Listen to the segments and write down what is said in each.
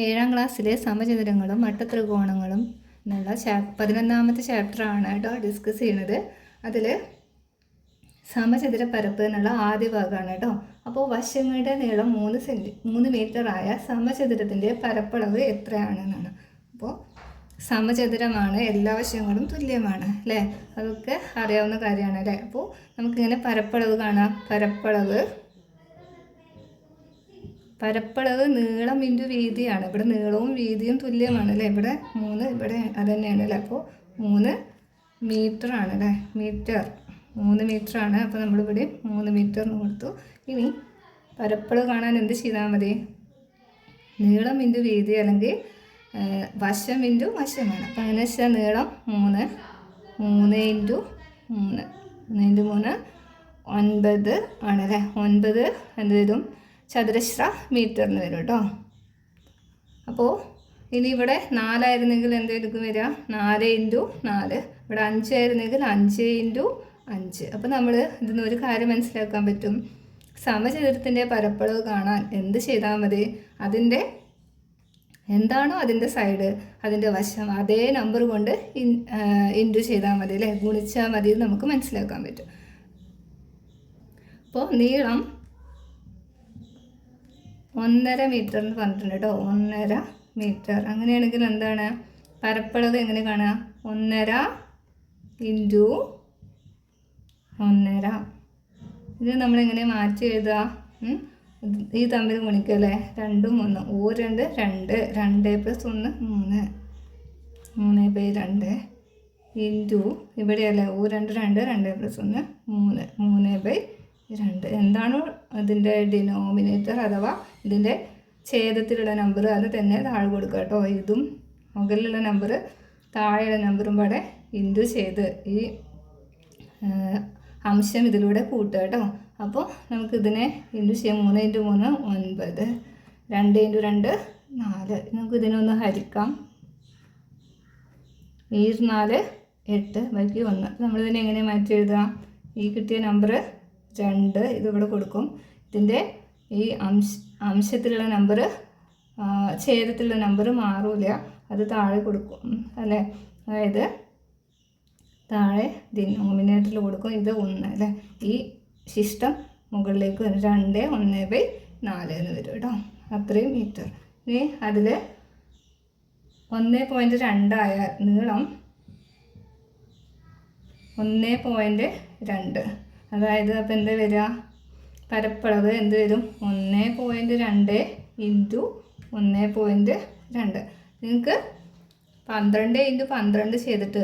ഏഴാം ക്ലാസ്സിലെ സമചതുരങ്ങളും മട്ടത്രികോണങ്ങളും എന്നുള്ള 11ാമത്തെ ചാപ്റ്ററാണ് കേട്ടോ ഡിസ്കസ് ചെയ്യുന്നത്. അതിൽ സമചതുര പരപ്പ് എന്നുള്ള ആദ്യ ഭാഗമാണ് കേട്ടോ. അപ്പോൾ വശങ്ങളുടെ നീളം 3 മീറ്റർ ആയ സമചതുരത്തിൻ്റെ പരപ്പളവ് എത്രയാണെന്നാണ്. അപ്പോൾ സമചതുരമാണ്, എല്ലാ വശങ്ങളും തുല്യമാണ് അല്ലേ, അതൊക്കെ അറിയാവുന്ന കാര്യമാണ് അല്ലേ. അപ്പോൾ നമുക്കിങ്ങനെ പരപ്പളവ് കാണാം. പരപ്പളവ് നീളം ഇൻറ്റു വീതിയാണ്. ഇവിടെ നീളവും വീതിയും തുല്യമാണ് അല്ലേ. ഇവിടെ 3, ഇവിടെ അത് തന്നെയാണ് അല്ലേ. അപ്പോൾ 3 മീറ്റർ ആണ് അല്ലേ, 3 മീറ്റർ ആണ്. അപ്പോൾ നമ്മളിവിടെ 3 മീറ്റർ എന്ന് കൊടുത്തു. ഇനി പരപ്പളവ് കാണാൻ എന്ത് ചെയ്താൽ മതി? നീളം ഇൻറ്റു വീതി അല്ലെങ്കിൽ വശം ഇൻറ്റു വശമാണ്. അപ്പോൾ അങ്ങനെ വെച്ചാൽ നീളം 3 ഇൻറ്റു 3 9 ആണല്ലേ. 9 എന്ത് വരും? ചതുരശ്ര മീറ്ററിന് വരും കേട്ടോ. അപ്പോൾ ഇനി ഇവിടെ 4 ആയിരുന്നെങ്കിൽ എന്തായിരിക്കും വരിക? 4 ഇൻറ്റു 4. ഇവിടെ 5 ആയിരുന്നെങ്കിൽ 5 ഇൻറ്റു 5. അപ്പോൾ നമ്മൾ ഇതിന് ഒരു കാര്യം മനസ്സിലാക്കാൻ പറ്റും. സമചതുരത്തിൻ്റെ പരപ്പളവ് കാണാൻ എന്ത് ചെയ്താൽ മതി? അതിൻ്റെ എന്താണോ അതിൻ്റെ സൈഡ്, അതിൻ്റെ വശം, അതേ നമ്പർ കൊണ്ട് ഇൻറ്റു ചെയ്താൽ മതി അല്ലേ, ഗുണിച്ചാൽ മതി. നമുക്ക് മനസ്സിലാക്കാൻ പറ്റും. അപ്പോൾ നീളം 1.5 മീറ്റർ എന്ന് പറഞ്ഞിട്ടുണ്ട് കേട്ടോ. 1.5 മീറ്റർ. അങ്ങനെയാണെങ്കിൽ എന്താണ് പരപ്പളവ് എങ്ങനെ കാണുക? 1.5 ഇൻറ്റു 1.5. ഇത് നമ്മളെങ്ങനെ മാറ്റി എഴുതുക? ഈ തമ്മിൽ ഗുണിക്കുക അല്ലേ. 2 3 2 2 2 + 1 3 3/2 ഇൻറ്റു ഇവിടെയല്ലേ 2 2 2 + 1 3 3/2. എന്താണോ അതിൻ്റെ ഡിനോമിനേറ്റർ അഥവാ ഇതിൻ്റെ ഛേദത്തിലുള്ള നമ്പർ അത് തന്നെ താഴെ കൊടുക്കുക കേട്ടോ. ഇതും മുകളിലുള്ള നമ്പർ താഴെയുള്ള നമ്പറും ഇവിടെ ഇൻറ്റു ചെയ്ത് ഈ അംശം ഇതിലൂടെ കൂട്ടുക കേട്ടോ. അപ്പോൾ നമുക്കിതിനെ ഇൻറ്റു ചെയ്യാം. 3 ഇൻറ്റു 3 9, 2 ഇൻറ്റു 2 4. നമുക്കിതിനൊന്ന് ഹരിക്കാം. 4 8 ബാക്കി 1. നമ്മളിതിനെ എങ്ങനെ മാറ്റി എഴുതാം? ഈ കിട്ടിയ നമ്പർ 2 ഇതിവിടെ കൊടുക്കും. ഇതിൻ്റെ ഈ അംശത്തിലുള്ള നമ്പർ ഛേദത്തിലുള്ള നമ്പർ മാറില്ല, അത് താഴെ കൊടുക്കും അല്ലേ. അതായത് താഴെ ഡിനോമിനേറ്ററിൽ കൊടുക്കും. ഇത് 1 അല്ലേ. ഈ ശിഷ്ടം മുകളിലേക്ക് വരും. 2 1/4 എന്ന് വരും കേട്ടോ. അത്രയും മീറ്റർ. ഇനി അതിൽ 1.2 ആയ നീളം 1.2. അതായത് അപ്പോൾ എന്താ വരിക? പരപ്പളവ് എന്ത് വരും? 1.2 ഇൻറ്റു 1.2. നിങ്ങൾക്ക് 12 ഇൻറ്റു 12 ചെയ്തിട്ട്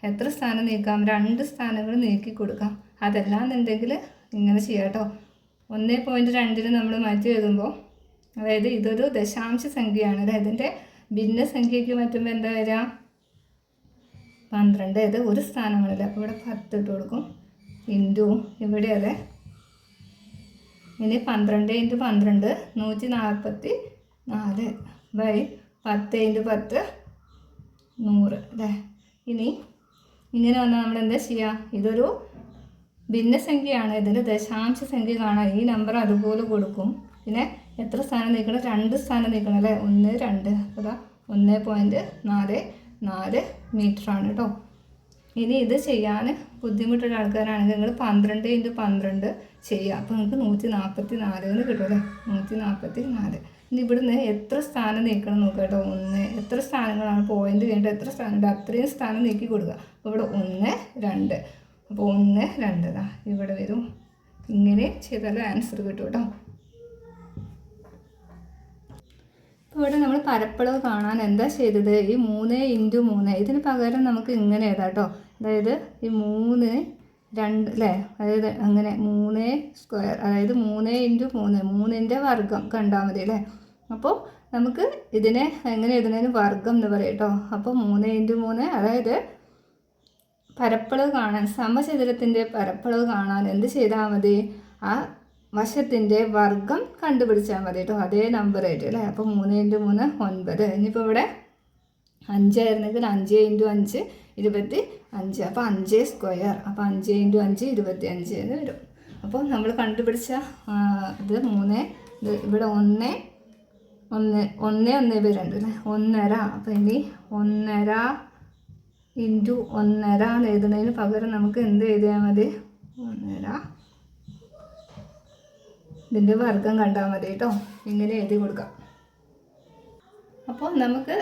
എത്ര സ്ഥാനം നീക്കാം? 2 സ്ഥാനങ്ങൾ നീക്കി കൊടുക്കാം. അതല്ലാന്നുണ്ടെങ്കിൽ ഇങ്ങനെ ചെയ്യാം കേട്ടോ. 1.2 നമ്മൾ മാറ്റി എഴുതുമ്പോൾ, അതായത് ഇതൊരു ദശാംശ സംഖ്യയാണ് അല്ലേ. ഇതിൻ്റെ ഭിന്നസംഖ്യയ്ക്ക് മാറ്റുമ്പോൾ എന്താ വരിക? 12. ഇത് ഒരു സ്ഥാനമാണല്ലേ. അപ്പോൾ ഇവിടെ 10 ഇട്ട് കൊടുക്കും. ഇൻറ്റു ഇവിടെ അതെ. ഇനി 12 ഇൻറ്റു 12 144/10 ഇൻറ്റു 10 100 അല്ലേ. ഇനി ഇങ്ങനെ വന്നാൽ നമ്മൾ എന്താ ചെയ്യുക? ഇതൊരു ഭിന്നസംഖ്യയാണ്. ഇതിൻ്റെ ദശാംശ സംഖ്യ കാണാൻ ഈ നമ്പർ അതുപോലെ കൊടുക്കും. പിന്നെ എത്ര സ്ഥാനം നീക്കണം? 2 സ്ഥാനം നീക്കണം അല്ലേ. 1 2. അതാ 1.44 മീറ്ററാണ് കേട്ടോ. ഇനി ഇത് ചെയ്യാൻ ബുദ്ധിമുട്ടുള്ള ആൾക്കാരാണെങ്കിൽ നിങ്ങൾ 12 ഇൻറ്റു 12 ചെയ്യുക. അപ്പോൾ നിങ്ങൾക്ക് 144 എന്ന് കിട്ടും അല്ലേ. 144. ഇനി ഇവിടുന്ന് എത്ര സ്ഥാനം നീക്കണം നോക്കുക കേട്ടോ. 1 എത്ര സ്ഥാനങ്ങളാണ് പോയിൻ്റ് കഴിഞ്ഞിട്ട് എത്ര സ്ഥാനമുണ്ട് അത്രയും സ്ഥാനം നീക്കി കൊടുക്കുക. അപ്പോൾ ഇവിടെ 1 2. അപ്പോൾ 1 2 ഇവിടെ വരും. ഇങ്ങനെ ചെയ്താൽ ആൻസർ കിട്ടും കേട്ടോ. അപ്പോൾ ഇവിടെ നമ്മൾ പരപ്പളവ് കാണാൻ എന്താ ചെയ്തത്? ഈ 3 ഇൻറ്റു 3 ഇതിന് പകരം നമുക്ക് ഇങ്ങനെ എഴുതാം കേട്ടോ. അതായത് ഈ 3 2 അല്ലേ. അതായത് അങ്ങനെ 3 സ്ക്വയർ, അതായത് 3 ഇൻറ്റു 3 3ൻ്റെ വർഗ്ഗം കണ്ടാൽ മതി അല്ലേ. അപ്പോൾ നമുക്ക് ഇതിനെ എങ്ങനെ എഴുതുന്നതിന് വർഗ്ഗം എന്ന് പറയും കേട്ടോ. അപ്പോൾ 3 ഇൻറ്റു 3 അതായത് പരപ്പളവ് കാണാൻ, സമചതുരത്തിൻ്റെ പരപ്പളവ് കാണാൻ എന്ത് ചെയ്താൽ മതി? ആ വശത്തിൻ്റെ വർഗ്ഗം കണ്ടുപിടിച്ചാൽ മതി കേട്ടോ. അതേ നമ്പർ ആയിട്ട് അല്ലേ. അപ്പോൾ 3 ഇൻറ്റു 3 9. ഇനിയിപ്പോൾ ഇവിടെ 5 ആയിരുന്നെങ്കിൽ 5 ഇൻറ്റു 5 25. അപ്പോൾ 5 സ്ക്വയർ. അപ്പോൾ 5 ഇൻറ്റു 5 25 എന്ന് വരും. അപ്പോൾ നമ്മൾ കണ്ടുപിടിച്ച ഇത് 3 ഇവിടെ 1 1/2 അല്ലേ, 1.5. അപ്പോൾ ഇനി 1.5 × 1.5 എന്ന് എഴുതുന്നതിന് പകരം നമുക്ക് എന്ത് എഴുതിയാൽ മതി? 1.5 ഇതിൻ്റെ വർഗ്ഗം കണ്ടാൽ മതി കേട്ടോ. ഇങ്ങനെ എഴുതി കൊടുക്കാം. അപ്പോൾ നമുക്ക്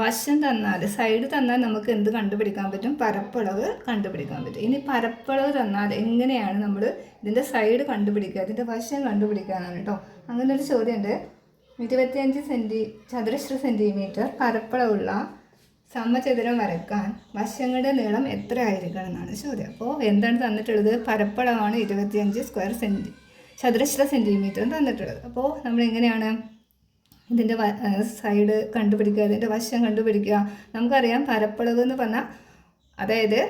വശം തന്നാൽ, സൈഡ് തന്നാൽ നമുക്ക് എന്ത് കണ്ടുപിടിക്കാൻ പറ്റും? പരപ്പളവ് കണ്ടുപിടിക്കാൻ പറ്റും. ഇനി പരപ്പളവ് തന്നാൽ എങ്ങനെയാണ് നമ്മൾ ഇതിൻ്റെ സൈഡ് കണ്ടുപിടിക്കുക? ഇതിൻ്റെ വശം കണ്ടുപിടിക്കാനാണ് കേട്ടോ. അങ്ങനെ ഒരു ചോദ്യമുണ്ട്. 25 ചതുരശ്ര സെൻറ്റിമീറ്റർ പരപ്പളവുള്ള സമചതുരം വരയ്ക്കാൻ വശങ്ങളുടെ നീളം എത്ര ആയിരിക്കണം എന്നാണ് ചോദ്യം. അപ്പോൾ എന്താണ് തന്നിട്ടുള്ളത്? പരപ്പളവാണ് 25 ചതുരശ്ര സെൻറ്റിമീറ്റർ തന്നിട്ടുള്ളത്. അപ്പോൾ നമ്മൾ എങ്ങനെയാണ് ഇതിൻ്റെ സൈഡ് കണ്ടുപിടിക്കുക, ഇതിൻ്റെ വശം കണ്ടുപിടിക്കുക? നമുക്കറിയാം പരപ്പളവ് എന്ന് പറഞ്ഞാൽ അതായത്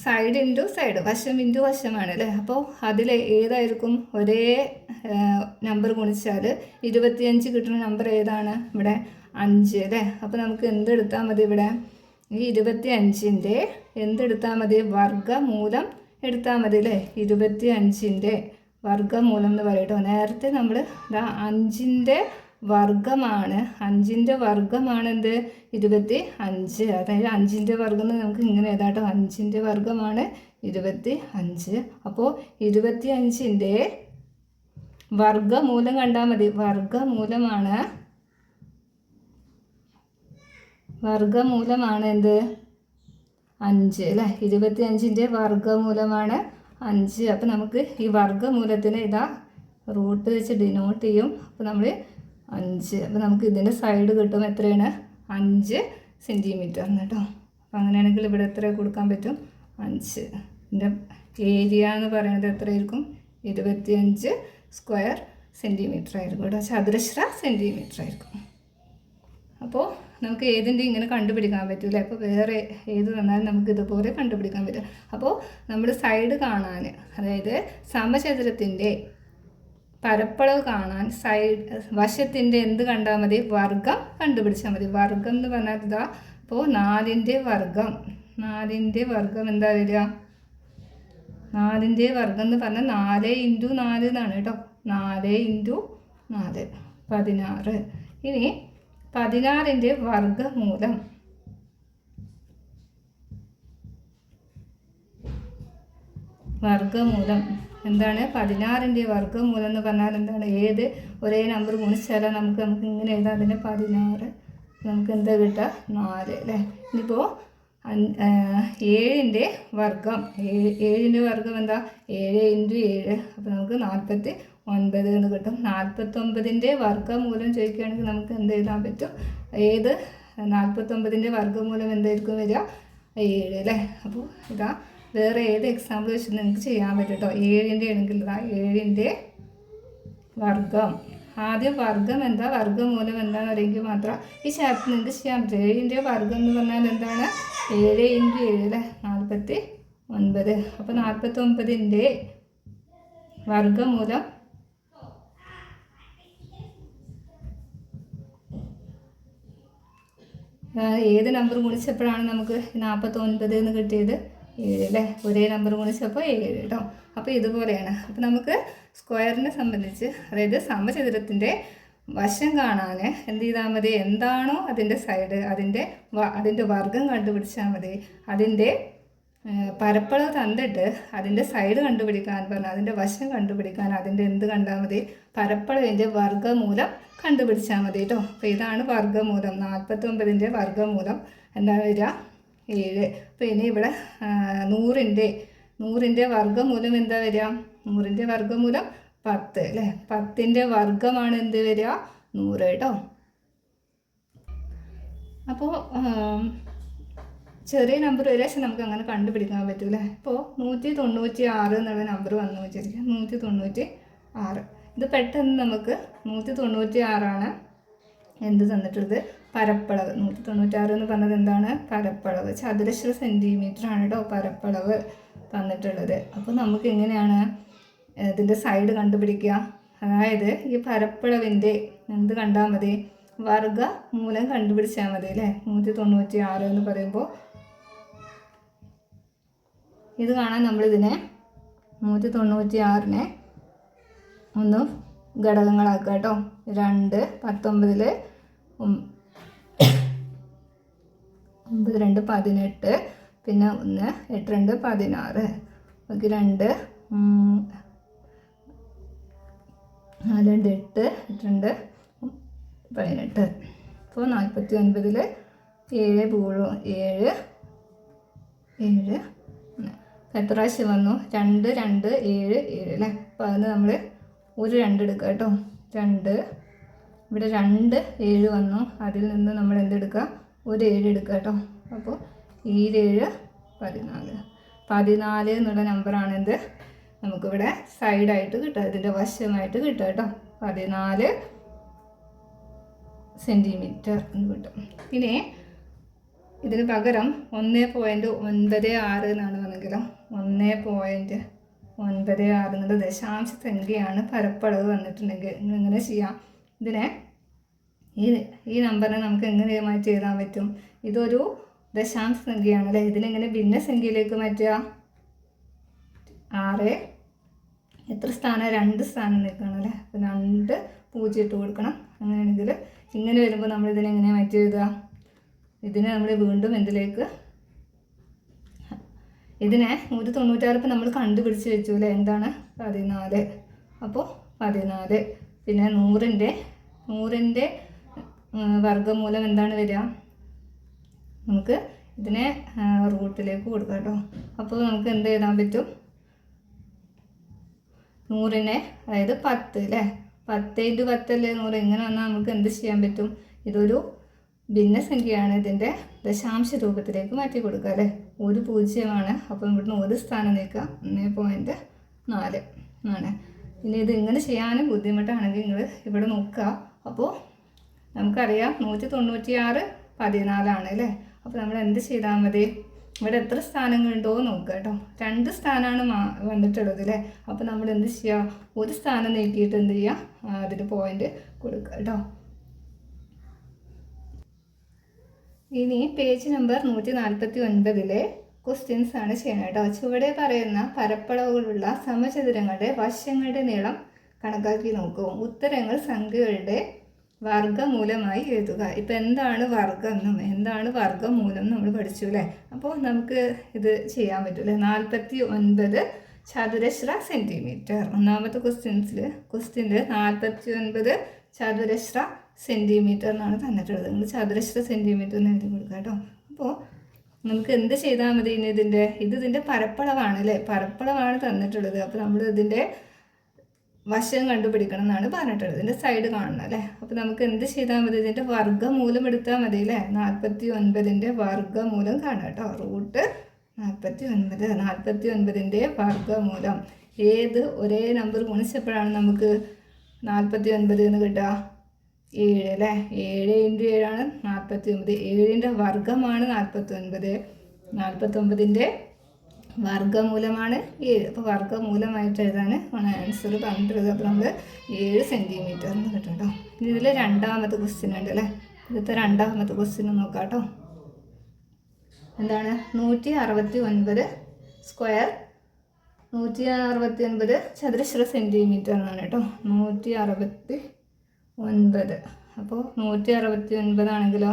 സൈഡ് ഇൻറ്റു സൈഡ്, വശം ഇൻറ്റു വശമാണ് അല്ലേ. അപ്പോൾ അതിൽ ഏതായിരിക്കും? ഒരേ നമ്പർ ഗുണിച്ചാൽ 25 കിട്ടുന്ന നമ്പർ ഏതാണ്? ഇവിടെ 5 അല്ലേ. അപ്പോൾ നമുക്ക് എന്തെടുത്താൽ മതി? ഇവിടെ ഈ 25ൻ്റെ എന്തെടുത്താൽ മതി? വർഗ്ഗമൂലം എടുത്താൽ മതി അല്ലേ. 25ൻ്റെ വർഗ്ഗമൂലം എന്ന് പറയട്ടോ. നേരത്തെ നമ്മൾ 5ൻ്റെ വർഗ്ഗമാണ്, 5ൻ്റെ വർഗ്ഗമാണ് എന്ത്? 25. അതായത് 5ൻ്റെ വർഗ്ഗം എന്ന് നമുക്ക് ഇങ്ങനെ എഴുതാട്ടോ. 5ൻ്റെ വർഗ്ഗമാണ് 25. അപ്പോൾ 25ൻ്റെ വർഗ്ഗമൂലം കണ്ടാൽ മതി. വർഗ്ഗമൂലമാണ് എന്ത്? 5 അല്ലേ. 25ൻ്റെ വർഗ്ഗമൂലമാണ് 5. അപ്പോൾ നമുക്ക് ഈ വർഗ്ഗമൂലത്തിന് ഇതാ റൂട്ട് വെച്ച് ഡിനോട്ട് ചെയ്യും. അപ്പോൾ നമ്മൾ 5. അപ്പോൾ നമുക്ക് ഇതിൻ്റെ സൈഡ് കിട്ടും എത്രയാണ്? 5 സെൻറ്റിമീറ്ററിന് കേട്ടോ. അപ്പോൾ അങ്ങനെയാണെങ്കിൽ ഇവിടെ എത്ര കൊടുക്കാൻ പറ്റും? 5. ഇതിൻ്റെ ഏരിയ എന്ന് പറയുന്നത് എത്രയായിരിക്കും? 25 സ്ക്വയർ സെൻറ്റിമീറ്റർ ആയിരിക്കും കേട്ടോ. ചതുരശ്ര സെൻറ്റിമീറ്റർ ആയിരിക്കും. അപ്പോൾ നമുക്ക് ഏതിൻ്റെ ഇങ്ങനെ കണ്ടുപിടിക്കാൻ പറ്റില്ല. അപ്പോൾ വേറെ ഏത് തന്നാലും നമുക്ക് ഇതുപോലെ കണ്ടുപിടിക്കാൻ പറ്റും. അപ്പോൾ നമ്മൾ സൈഡ് കാണാൻ, അതായത് സമചതുരത്തിൻ്റെ പരപ്പളവ് കാണാൻ വശത്തിൻ്റെ എന്ത് കണ്ടാൽ മതി? വർഗ്ഗം കണ്ടുപിടിച്ചാൽ മതി. വർഗ്ഗം എന്ന് പറഞ്ഞാൽ ഇതാ. അപ്പോൾ 4ൻ്റെ വർഗ്ഗം എന്താ വരിക? 4ൻ്റെ വർഗ്ഗം എന്ന് പറഞ്ഞാൽ 4 × 4 എന്നാണ് കേട്ടോ. 4 × 4 16. ഇനി 16ൻ്റെ വർഗ്ഗമൂലം എന്താണ്? 16ൻ്റെ വർഗ്ഗമൂലം എന്ന് പറഞ്ഞാൽ എന്താണ്? ഏത് ഒരേ നമ്പർ ഗുണിച്ചാലും നമുക്ക് ഇങ്ങനെ എഴുതാം. അതിന് 16 നമുക്ക് എന്താ കിട്ടുക? 4 അല്ലേ. ഇനിയിപ്പോൾ 7ൻ്റെ വർഗ്ഗം എന്താ? 7 × 7. അപ്പോൾ നമുക്ക് 49 എന്ന് കിട്ടും. 49ൻ്റെ വർഗ്ഗമൂലം ചോദിക്കുകയാണെങ്കിൽ നമുക്ക് എന്ത് എഴുതാൻ പറ്റും? ഏത് 49ൻ്റെ വർഗ്ഗമൂലം എന്തായിരിക്കും വരിക? 7 അല്ലേ. അപ്പോൾ ഇതാ വേറെ ഏത് എക്സാമ്പിൾ വെച്ച് നിങ്ങൾക്ക് ചെയ്യാൻ പറ്റും കേട്ടോ. 7ൻ്റെ ആണെങ്കിൽ ഇതാ 7ൻ്റെ വർഗ്ഗം. ആദ്യം വർഗ്ഗം എന്താ, വർഗ്ഗമൂലം എന്താണെന്ന് അറിയെങ്കിൽ മാത്രം ഈ ചാപ്റ്റർ നിങ്ങൾക്ക് ചെയ്യാൻ പറ്റും. 7ൻ്റെ വർഗ്ഗം എന്ന് പറഞ്ഞാൽ എന്താണ്? 7 × 7 അല്ലേ, 49. അപ്പോൾ 49ൻ്റെ വർഗ്ഗമൂലം ഏത് നമ്പർ ഗുണിച്ചപ്പോഴാണ് നമുക്ക് 49 എന്ന് കിട്ടിയത്? 7 അല്ലേ. ഒരേ നമ്പർ ഗുണിച്ചപ്പോൾ 7 കേട്ടോ. അപ്പോൾ ഇതുപോലെയാണ്. അപ്പോൾ നമുക്ക് സ്ക്വയറിനെ സംബന്ധിച്ച്, അതായത് സമചതുരത്തിൻ്റെ വശം കാണാൻ എന്ത് ചെയ്താൽ മതി? എന്താണോ അതിൻ്റെ സൈഡ്, അതിൻ്റെ വർഗ്ഗം കണ്ടുപിടിച്ചാൽ മതി. അതിൻ്റെ പരപ്പളവ് തന്നിട്ട് അതിൻ്റെ സൈഡ് കണ്ടുപിടിക്കാൻ പറഞ്ഞാൽ അതിൻ്റെ വശം കണ്ടുപിടിക്കാൻ അതിൻ്റെ എന്ത് കണ്ടാൽ മതി? പരപ്പളവിൻ്റെ വർഗ്ഗമൂലം കണ്ടുപിടിച്ചാൽ മതി കേട്ടോ. അപ്പോൾ ഇതാണ് വർഗ്ഗമൂലം. 49ൻ്റെ വർഗ്ഗമൂലം എന്താ വരിക? 7. അപ്പോൾ ഇനി ഇവിടെ 100ൻ്റെ വർഗ്ഗമൂലം എന്താ വരിക? 100ൻ്റെ വർഗ്ഗമൂലം 10 അല്ലേ. 10ൻ്റെ വർഗ്ഗമാണ് എന്ത് വരിക? 100 കേട്ടോ. അപ്പോൾ ചെറിയ നമ്പർ ഏകദേശം നമുക്ക് അങ്ങനെ കണ്ടുപിടിക്കാൻ പറ്റൂലേ. ഇപ്പോൾ 196 എന്നുള്ള നമ്പർ വന്നു വെച്ചിരിക്കുക. 196. ഇത് പെട്ടെന്ന് നമുക്ക് 196 എന്ത് തന്നിട്ടുള്ളത്? പരപ്പളവ്. 196 എന്ന് പറഞ്ഞത് എന്താണ്? പരപ്പളവ്. ചതുരശ്ര സെൻറ്റിമീറ്റർ ആണ് കേട്ടോ പരപ്പളവ് തന്നിട്ടുള്ളത്. അപ്പോൾ നമുക്ക് എങ്ങനെയാണ് ഇതിൻ്റെ സൈഡ് കണ്ടുപിടിക്കുക? അതായത് ഈ പരപ്പളവിൻ്റെ എന്ത് കണ്ടാൽ മതി? വർഗ്ഗമൂലം കണ്ടുപിടിച്ചാൽ മതി അല്ലേ. 196 എന്ന് പറയുമ്പോൾ ഇത് കാണാൻ നമ്മളിതിനെ 196നെ ഒന്ന് ഘടകങ്ങളാക്കുക കേട്ടോ. 2, 19 9 2 18 പിന്നെ 1 8 2 16 ബാക്കി 2 4 2 8 8 2 18 അപ്പോൾ 49 7 പൂഴും 7 7 എത്ര പ്രാവശ്യം വന്നു 2 2 7 7 അല്ലേ. അപ്പോൾ അതിന് നമ്മൾ ഒരു 2 എടുക്കുക കേട്ടോ. 2 ഇവിടെ 2 7 വന്നു, അതിൽ നിന്ന് നമ്മൾ എന്തെടുക്കുക ഒരു 7 എടുക്കുക കേട്ടോ. അപ്പോൾ 7 14 14 എന്നുള്ള നമ്പറാണ് എന്ത് നമുക്കിവിടെ സൈഡായിട്ട് കിട്ടുക, ഇതിൻ്റെ വശമായിട്ട് കിട്ടുക കേട്ടോ. 14 സെൻറ്റിമീറ്റർ എന്ന് കിട്ടും. ഇനി ഇതിന് പകരം 1.96 എന്നാണ് വന്നെങ്കിലും 1.96 എന്നുള്ള ദശാംശ സംഖ്യയാണ് പരപ്പളവ് വന്നിട്ടുണ്ടെങ്കിൽ എങ്ങനെ ചെയ്യാം? ഇതിനെ ഈ നമ്പറിനെ നമുക്ക് എങ്ങനെ മാറ്റി എഴുതാൻ പറ്റും? ഇതൊരു ദശാംശ സംഖ്യയാണല്ലേ, ഇതിനെങ്ങനെ ഭിന്നസംഖ്യയിലേക്ക് മാറ്റുക? 6 എത്ര സ്ഥാനം? 2 സ്ഥാനം നിൽക്കണമല്ലേ. അപ്പോൾ 2 0 ഇട്ട് കൊടുക്കണം. അങ്ങനെയാണെങ്കിൽ ഇങ്ങനെ വരുമ്പോൾ നമ്മൾ ഇതിനെങ്ങനെ മാറ്റി എഴുതുക? ഇതിനെ നമ്മൾ വീണ്ടും എന്തിലേക്ക്, ഇതിനെ 196 ഇപ്പം നമ്മൾ കണ്ടുപിടിച്ച് വെച്ചു അല്ലേ, എന്താണ് 14. അപ്പോൾ 14 പിന്നെ 100ൻ്റെ വർഗ്ഗമൂലം എന്താണ് വരിക? നമുക്ക് ഇതിനെ റൂട്ടിലേക്ക് കൊടുക്കാം കേട്ടോ. അപ്പോൾ നമുക്ക് എന്ത് എഴുതാൻ പറ്റും? 100നെ അതായത് 10 അല്ലേ, 10 × 10 അല്ലേ 100. ഇങ്ങനെ വന്നാൽ നമുക്ക് എന്ത് ചെയ്യാൻ പറ്റും? ഇതൊരു ഭിന്നസംഖ്യയാണ്, ഇതിൻ്റെ ദശാംശ രൂപത്തിലേക്ക് മാറ്റി കൊടുക്കുക അല്ലേ. ഒരു 0 അപ്പോൾ ഇവിടുന്ന് ഒരു സ്ഥാനം നീക്കുക 1.4 ആണ്. ഇനി ഇത് ഇങ്ങനെ ചെയ്യാനും ബുദ്ധിമുട്ടാണെങ്കിൽ നിങ്ങൾ ഇവിടെ നോക്കുക. അപ്പോൾ നമുക്കറിയാം 196 14 അല്ലേ. അപ്പോൾ നമ്മൾ എന്ത് ചെയ്താൽ മതി? ഇവിടെ എത്ര സ്ഥാനങ്ങളുണ്ടോ നോക്കുക കേട്ടോ. 2 സ്ഥാനമാണ് വന്നിട്ടുള്ളത് അല്ലേ. അപ്പോൾ നമ്മൾ എന്ത് ചെയ്യുക? ഒരു സ്ഥാനം നീക്കിയിട്ട് എന്ത് ചെയ്യുക? അതിന് പോയിൻ്റ് കൊടുക്കുക കേട്ടോ. ഇനി പേജ് നമ്പർ 149 ക്വസ്റ്റ്യൻസ് ആണ് ചെയ്യുന്നത് കേട്ടോ. ചുവടെ പറയുന്ന പരപ്പളവുകളുള്ള സമചതുരങ്ങളുടെ വശങ്ങളുടെ നീളം കണക്കാക്കി നോക്കൂ. ഉത്തരങ്ങൾ സംഖ്യകളുടെ വർഗ്ഗമൂലമായി എഴുതുക. ഇപ്പം എന്താണ് വർഗ്ഗം എന്നും എന്താണ് വർഗ്ഗമൂലം നമ്മൾ പഠിച്ചു അല്ലേ. അപ്പോൾ നമുക്ക് ഇത് ചെയ്യാൻ പറ്റില്ലേ. 49 ചതുരശ്ര സെൻറ്റിമീറ്റർ. ഒന്നാമത്തെ ക്വസ്റ്റ്യനിൽ 49 ചതുരശ്ര സെൻറ്റിമീറ്റർ എന്നാണ് തന്നിട്ടുള്ളത്. നിങ്ങൾ ചതുരശ്ര സെൻറ്റിമീറ്റർ എന്ന് എഴുതി കൊടുക്കുക കേട്ടോ. അപ്പോൾ നമുക്ക് എന്ത് ചെയ്താൽ മതി? ഇനി ഇതിൻ്റെ പരപ്പളവാണ് അല്ലേ, പരപ്പളവാണ് തന്നിട്ടുള്ളത്. അപ്പോൾ നമ്മൾ ഇതിൻ്റെ വശം കണ്ടുപിടിക്കണം എന്നാണ് പറഞ്ഞിട്ടുള്ളത്, ഇതിൻ്റെ സൈഡ് കാണണം അല്ലേ. അപ്പോൾ നമുക്ക് എന്ത് ചെയ്താൽ മതി? ഇതിൻ്റെ വർഗ്ഗമൂലം എടുത്താൽ മതി അല്ലേ. 49ൻ്റെ വർഗ്ഗമൂലം കാണാം കേട്ടോ. റൂട്ട് 49ൻ്റെ വർഗ്ഗമൂലം ഏത് ഒരേ നമ്പർ ഗുണിച്ചപ്പോഴാണ് നമുക്ക് 49 എന്ന് കിട്ടുക? 7 അല്ലേ. 7 × 7 ആണ് 49. 7ൻ്റെ വർഗ്ഗമാണ് 49. 49ൻ്റെ വർഗ്ഗമൂലമാണ് 7. അപ്പോൾ വർഗ്ഗമൂലമായിട്ട് എഴുതാൻ ആൻസർ പറഞ്ഞിട്ടുള്ളത്. അപ്പോൾ നമ്മൾ 7 സെൻറ്റിമീറ്റർ എന്ന് കിട്ടും കേട്ടോ. ഇനി ഇതിൽ രണ്ടാമത്തെ ക്വസ്റ്റ്യൻ ഉണ്ട് അല്ലേ. ഇതിലത്തെ രണ്ടാമത്തെ ക്വസ്റ്റ്യൻ നോക്കാം കേട്ടോ. എന്താണ്? 169 സ്ക്വയർ 169 ചതുരശ്ര സെൻറ്റിമീറ്റർ എന്നാണ് കേട്ടോ. 169. അപ്പോൾ 169 ആണെങ്കിലോ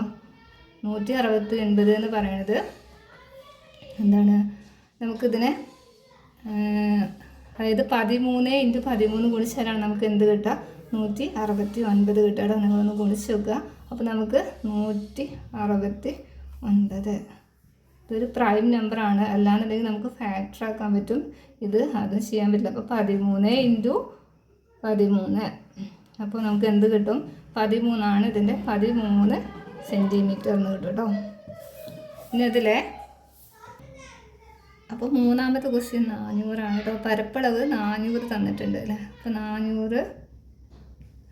169 എന്ന് പറയുന്നത് എന്താണ്? നമുക്കിതിനെ അതായത് 13 × 13 ഗുണിച്ചാലാണ് നമുക്ക് എന്ത് കിട്ടുക? 169 കിട്ടുക. നിങ്ങളൊന്ന് ഗുണിച്ച് നോക്കുക. അപ്പോൾ നമുക്ക് 169. ഇതൊരു പ്രൈം നമ്പറാണ്, അല്ലാന്നുണ്ടെങ്കിൽ നമുക്ക് ഫാക്ടർ ആക്കാൻ പറ്റും. അതും ചെയ്യാൻ പറ്റില്ല. അപ്പോൾ 13 × 13. അപ്പോൾ നമുക്ക് എന്ത് കിട്ടും? 13 ഇതിൻ്റെ 13 സെൻറ്റിമീറ്റർ എന്ന് കിട്ടും കേട്ടോ. ഇനി അതിലെ അപ്പോൾ മൂന്നാമത്തെ ക്വസ്റ്റ്യൻ 400 കേട്ടോ. പരപ്പളവ് 400 തന്നിട്ടുണ്ട് അല്ലേ. അപ്പോൾ 400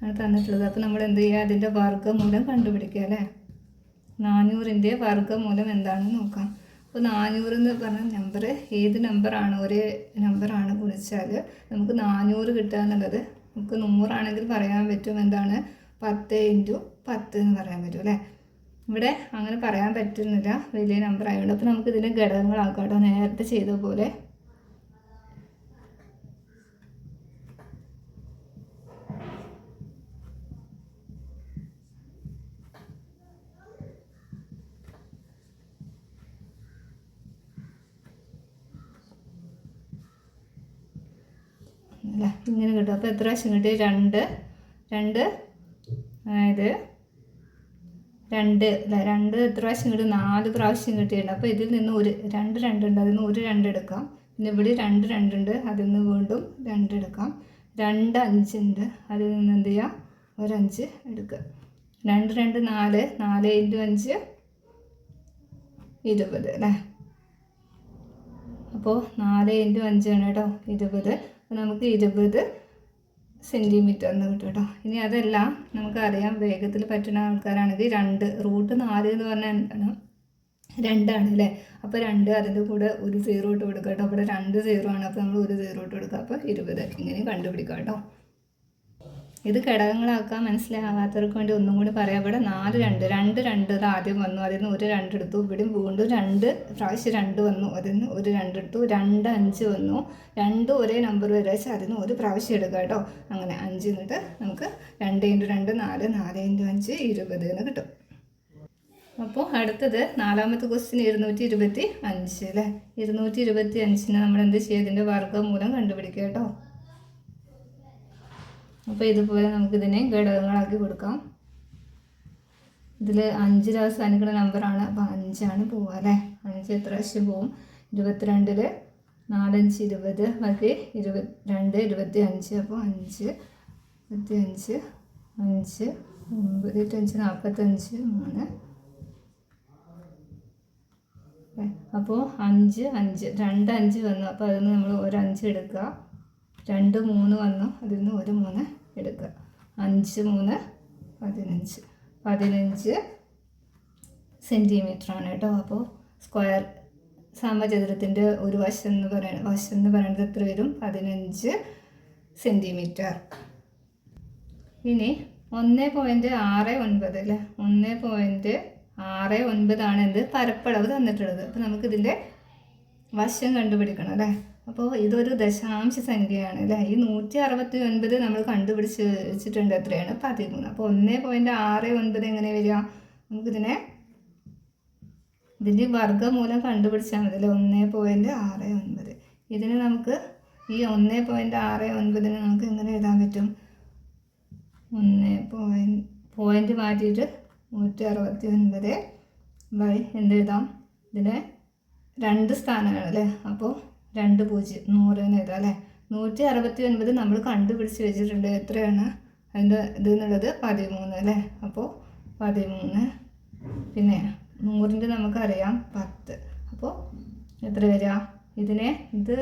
ആണ് തന്നിട്ടുള്ളത്. അപ്പോൾ നമ്മൾ എന്ത് ചെയ്യുക? അതിൻ്റെ വർഗ്ഗമൂലം കണ്ടുപിടിക്കുക അല്ലേ. 400ൻ്റെ വർഗ്ഗമൂലം എന്താണെന്ന് നോക്കാം. അപ്പോൾ 400 എന്ന് പറഞ്ഞ നമ്പർ ഏത് നമ്പറാണ്? ഒരേ നമ്പറാണ് ഗുണിച്ചാൽ നമുക്ക് 400 കിട്ടുക എന്നുള്ളത്. നമുക്ക് 100 ആണെങ്കിൽ പറയാൻ പറ്റും എന്താണ്? 10 × 10 എന്ന് പറയാൻ പറ്റും അല്ലേ. ഇവിടെ അങ്ങനെ പറയാൻ പറ്റുന്നില്ല, വലിയ നമ്പർ ആയതുകൊണ്ട്. അപ്പോൾ നമുക്ക് ഇതിൻ്റെ ഘടകങ്ങളാക്കാം കേട്ടോ, നേരത്തെ ചെയ്ത പോലെ. അല്ലേ, ഇങ്ങനെ കിട്ടും. അപ്പോൾ എത്ര പ്രാവശ്യം കിട്ടി? 2 അതായത് 2 അല്ലേ, 2 എത്ര പ്രാവശ്യം കിട്ടും? 4 പ്രാവശ്യം കിട്ടിയിട്ടുണ്ട്. അപ്പോൾ ഇതിൽ നിന്ന് ഒരു 2 ഉണ്ട്, അതിൽ നിന്ന് ഒരു 2 എടുക്കാം. പിന്നെ ഇവിടെ 2 ഉണ്ട്, അതിൽ നിന്ന് വീണ്ടും 2 എടുക്കാം. 2 5 ഉണ്ട്, അതിൽ നിന്ന് എന്ത് ചെയ്യുക? ഒരു 5 എടുക്കുക. 2 4 4 × 5 20 അല്ലേ. അപ്പോൾ 4 × 5 ആണ് കേട്ടോ 20. അപ്പോൾ നമുക്ക് 20 സെൻറ്റിമീറ്റർ എന്ന് കിട്ടും കേട്ടോ. ഇനി അതെല്ലാം നമുക്കറിയാം, വേഗത്തിൽ പറ്റുന്ന ആൾക്കാരാണെങ്കിൽ 2 √4 എന്ന് പറഞ്ഞാൽ എന്താണ്? 2 ആണ് അല്ലേ. അപ്പോൾ 2 അതിൻ്റെ കൂടെ ഒരു 0 ഇട്ട് കൊടുക്കുക കേട്ടോ. അവിടെ 2 0 ആണ്, അപ്പോൾ നമ്മൾ ഒരു 0 ഇട്ട് കൊടുക്കുക. അപ്പോൾ 20 ഇങ്ങനെ കണ്ടുപിടിക്കുക കേട്ടോ. ഇത് ഘടകങ്ങളാക്കാൻ മനസ്സിലാകാത്തവർക്ക് വേണ്ടി ഒന്നും കൂടി പറയാം. ഇവിടെ 4 2 ഇത് ആദ്യം വന്നു, അതിൽ നിന്ന് ഒരു 2 എടുത്തു. ഇവിടെയും വീണ്ടും 2 പ്രാവശ്യം 2 വന്നു, അതിൽ നിന്ന് ഒരു 2 എടുത്തു. 2 5 വന്നു, 2 ഒരേ നമ്പർ വരെ വെച്ചാൽ അതിന് ഒരു പ്രാവശ്യം എടുക്കുക കേട്ടോ. അങ്ങനെ 5 എന്നിട്ട് നമുക്ക് 2 × 2 4 4 × 5 20 എന്ന് കിട്ടും. അപ്പോൾ അടുത്തത് 4ാമത്തെ ക്വസ്റ്റ്യൻ 225 അല്ലേ. 225 നമ്മൾ എന്ത് ചെയ്യുക? ഇതിൻ്റെ വർഗ്ഗമൂലം കണ്ടുപിടിക്കുക കേട്ടോ. അപ്പോൾ ഇതുപോലെ നമുക്കിതിനെ ഘടകങ്ങളാക്കി കൊടുക്കാം. ഇതിൽ 5 അവസാനിക്കുന്ന നമ്പറാണ്, അപ്പോൾ 5 ആണ് പോവുക അല്ലേ. 5 എത്ര പ്രാവശ്യം പോവും? 22 4 5 20 ബാക്കി 22 25. അപ്പോൾ 5 25 5 9 5 45 3. അപ്പോൾ 5 5 2 5 വന്നു, അപ്പോൾ അതിൽ നിന്ന് നമ്മൾ ഒരു 5 എടുക്കുക. 2 3 വന്നു, അതിൽ നിന്ന് ഒരു 3 എടുക്കുക. 5 3 15 സെൻറ്റിമീറ്ററാണ് കേട്ടോ. അപ്പോൾ സ്ക്വയർ സമചതുരത്തിൻ്റെ ഒരു വശം എന്ന് പറയുന്നത് എത്ര വരും? 15 സെൻറ്റിമീറ്റർ. ഇനി 1.69 അല്ലേ, 1.69 ആണ് എന്ത്? പരപ്പളവ് തന്നിട്ടുള്ളത്. അപ്പോൾ നമുക്കിതിൻ്റെ വശം കണ്ടുപിടിക്കണം അല്ലേ. അപ്പോൾ ഇതൊരു ദശാംശ സംഖ്യയാണ് അല്ലേ. ഈ 169 നമ്മൾ കണ്ടുപിടിച്ച് വെച്ചിട്ടുണ്ട്, എത്രയാണ്? 13. അപ്പോൾ 1.69 എങ്ങനെ വരിക? നമുക്കിതിനെ ഇതിൻ്റെ വർഗ്ഗമൂലം കണ്ടുപിടിച്ചാൽ മതി അല്ലേ. 1.69 ഇതിന് നമുക്ക് ഈ 1.69 നമുക്ക് എങ്ങനെ എഴുതാൻ പറ്റും? പോയിൻ്റ് മാറ്റിയിട്ട് 169 ബൈ എന്ത് എഴുതാം? ഇതിന് 2 സ്ഥാനമാണ് അല്ലേ. അപ്പോൾ 2 0 100 എന്ന് എഴുതാം അല്ലേ. 169 നമ്മൾ കണ്ടുപിടിച്ച് വെച്ചിട്ടുണ്ട്. എത്രയാണ് അതിൻ്റെ ഇതെന്നുള്ളത്? 13 അല്ലേ. അപ്പോൾ 13 പിന്നെ 100ൻ്റെ നമുക്കറിയാം 10. അപ്പോൾ എത്ര വരിക? ഇതിനെ ഇത്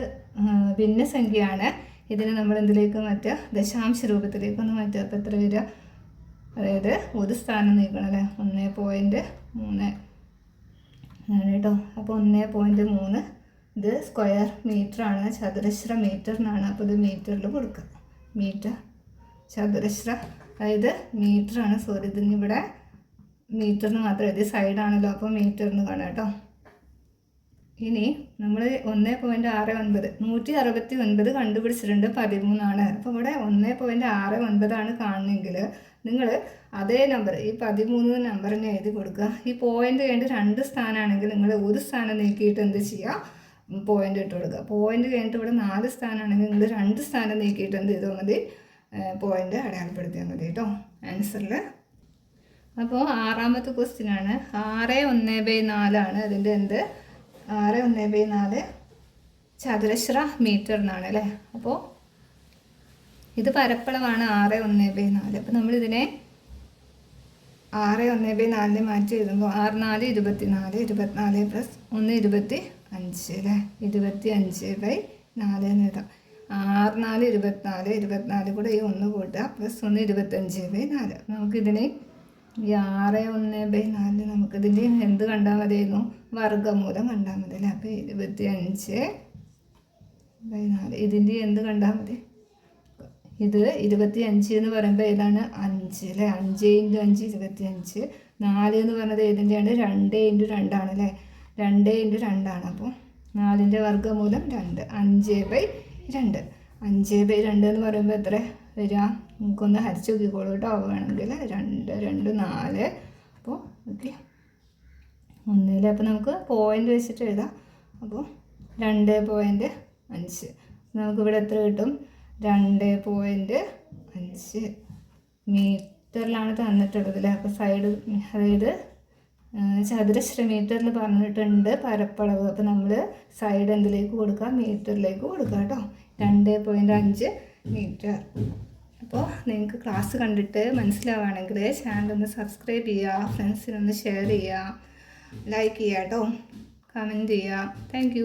ഭിന്നസംഖ്യയാണ്, ഇതിനെ നമ്മൾ എന്തിലേക്ക് മാറ്റുക? ദശാംശ രൂപത്തിലേക്കൊന്ന് മാറ്റുക. അപ്പോൾ എത്ര വരിക? അതായത് ഒരു സ്ഥാനം നീക്കണം അല്ലേ. 1.3 ആണ് കേട്ടോ. അപ്പോൾ 1.3 ഇത് സ്ക്വയർ മീറ്ററാണ്, ചതുരശ്ര മീറ്റർ എന്നാണ്. അപ്പോൾ ഇത് മീറ്ററിൽ കൊടുക്കുക. മീറ്റർ ചതുരശ്ര അതായത് മീറ്ററാണ്. സോറി, ഇതിനിവിടെ മീറ്ററിന് മാത്രം ഇത് സൈഡാണല്ലോ, അപ്പോൾ മീറ്ററിന് കാണാം കേട്ടോ. ഇനി നമ്മൾ 1.69 169 കണ്ടുപിടിച്ചിട്ടുണ്ട്, 13 ആണ്. അപ്പോൾ ഇവിടെ 1.69 ആണ് കാണുന്നെങ്കിൽ നിങ്ങൾ അതേ നമ്പർ ഈ 13 നമ്പറിനെ എഴുതി കൊടുക്കുക. ഈ പോയിൻ്റ് കഴിഞ്ഞിട്ട് 2 സ്ഥാനമാണെങ്കിൽ നിങ്ങൾ ഒരു സ്ഥാനം നീക്കിയിട്ട് എന്ത് ചെയ്യുക? പോയിൻ്റ് ഇട്ട് കൊടുക്കുക. പോയിൻ്റ് കഴിഞ്ഞിട്ട് ഇവിടെ 4 സ്ഥാനമാണെങ്കിൽ നിങ്ങൾ 2 സ്ഥാനം നീക്കിയിട്ട് എന്ത് ചെയ്താൽ മതി? പോയിൻ്റ് അടയാളപ്പെടുത്തിയാൽ മതി കേട്ടോ ആൻസറിൽ. അപ്പോൾ 6ാമത്തെ ക്വസ്റ്റ്യനാണ്. 6.1/4 ആണ് അതിൻ്റെ എന്ത്? 6.1/4 ചതുരശ്ര മീറ്റർ എന്നാണ് അല്ലേ. അപ്പോൾ ഇത് പരപ്പളവാണ് 6.1/4. അപ്പോൾ നമ്മളിതിനെ 6.1/4 മാറ്റി എഴുതുമ്പോൾ 6 4 24 24 പ്ലസ് 1 25 അല്ലേ. 25/4 എന്ന് എഴുതാം. 6 4 24 24 കൂടെ ഈ 1 കൂട്ടുക പ്ലസ് 1 25/4. നമുക്കിതിനെ ഈ 6.1/4 നമുക്കിതിൻ്റെ എന്ത് കണ്ടാൽ മതിയായിരുന്നു? വർഗ്ഗമൂലം കണ്ടാൽ മതി അല്ലേ. അപ്പോൾ 25/4 ഇതിൻ്റെ എന്ത് കണ്ടാൽ മതി? ഇത് 25 എന്ന് പറയുമ്പോൾ ഏതാണ്? 5 അല്ലേ. 5 × 5 25. 4 എന്ന് പറഞ്ഞത് ഏതിൻ്റെയാണ്? 2 × 2 ആണ് അല്ലേ. 2 × 2 ആണ്. അപ്പോൾ 4ൻ്റെ വർഗ്ഗമൂലം 2. 5/2 5/2 എന്ന് പറയുമ്പോൾ എത്ര വരിക? നമുക്കൊന്ന് ഹരിച്ച് നോക്കിക്കോളൂ കേട്ടോ. വേണമെങ്കിൽ 2 2 4. അപ്പോൾ ഓക്കെ 1. അപ്പോൾ നമുക്ക് പോയിൻ്റ് വെച്ചിട്ട് എഴുതാം. അപ്പോൾ 2.5 നമുക്കിവിടെ എത്ര കിട്ടും? 2.5 മീറ്ററിലാണ് തന്നിട്ടുള്ളത് അല്ലേ. അപ്പോൾ സൈഡ് അതായത് ചതുരശ്ര മീറ്ററിൽ പറഞ്ഞിട്ടുണ്ട് പരപ്പളവ്. അപ്പോൾ നമ്മൾ സൈഡ് എന്തിലേക്ക് കൊടുക്കുക, മീറ്ററിലേക്ക് കൊടുക്കുക കേട്ടോ. 2.5 മീറ്റർ. അപ്പോൾ നിങ്ങൾക്ക് ക്ലാസ് കണ്ടിട്ട് മനസ്സിലാവുകയാണെങ്കിൽ ചാനലൊന്ന് സബ്സ്ക്രൈബ് ചെയ്യുക, ഫ്രണ്ട്സിനൊന്ന് ഷെയർ ചെയ്യുക, ലൈക്ക് ചെയ്യുക കേട്ടോ, കമൻറ്റ് ചെയ്യുക. താങ്ക്